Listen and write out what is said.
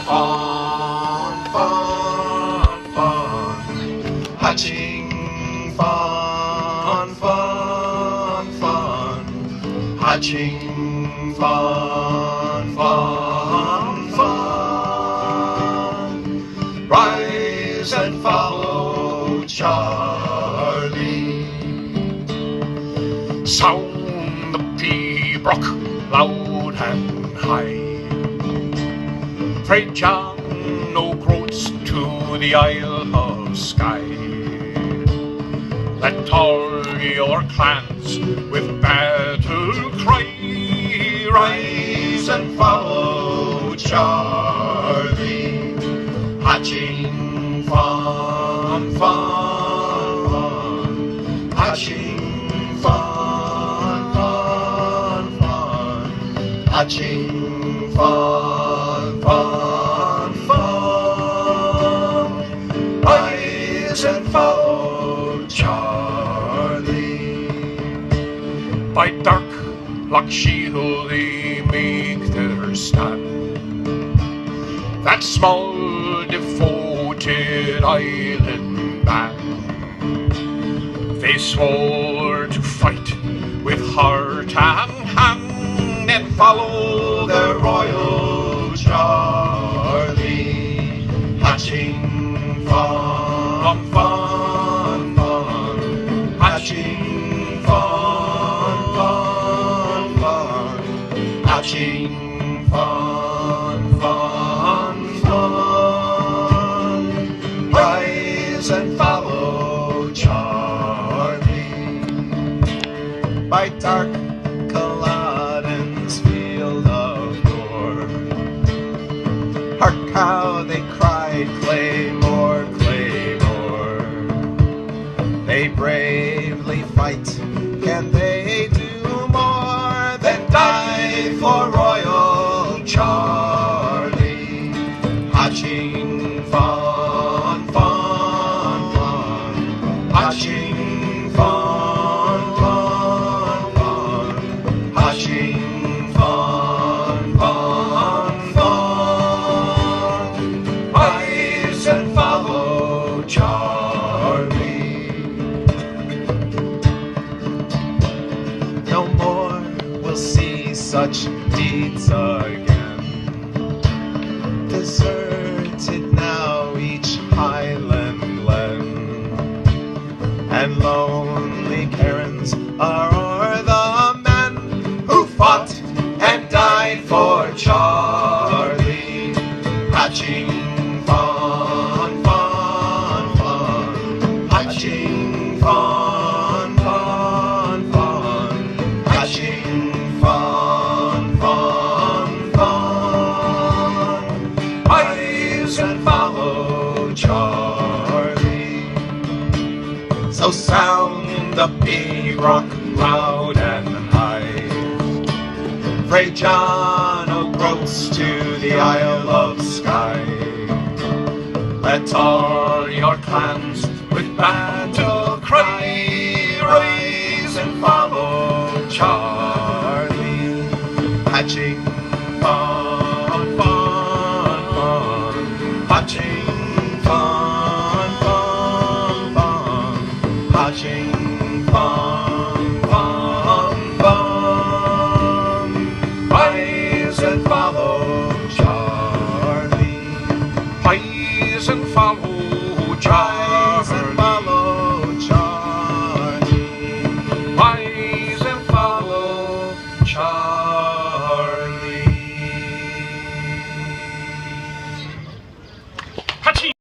Fun, fun, fun. Hatching fun, fun, fun. Hatching fun, fun, fun. Rise and follow Charlie. Sound the Pibroch loud and high. Fray John o'Groats to the Isle of Skye. Let all your clans with battle cry rise and follow Charlie. Hatching fun, fun, fun. Hatching fun, fun, fun. Hatching fun, fun, fun. Rise and follow Charlie. By dark Loch Shiel they make their stand. That small devoted island band. They swore to fight with heart and hand and follow their royal Charlie. Hatching fun, fun, fun. Hatching fun, fun, fun. Hatching fun, fun, fun. Rise and follow Charlie. By dark Culloden's field of gore, hark how they cried, Claymore, Claymore. They bravely fight, can they do more than die for royal Charlie? Hatching fun, fun, fun. Hatching fun, fun, fun. Hatching fun, fun, fun. Rise and follow Charlie. No more we'll see such deeds again. Deserted now each highland glen, and lonely cairns are o'er the men who fought and died for Charlie. Hatching fun, fun, fun. Hatching fun, fun, fun. Hatching fun, fun, fun. Rise and follow Charlie. So sound the Pibroch loud and high. Fray John o'Groats to the Isle of Skye. Let all your clans with battle cry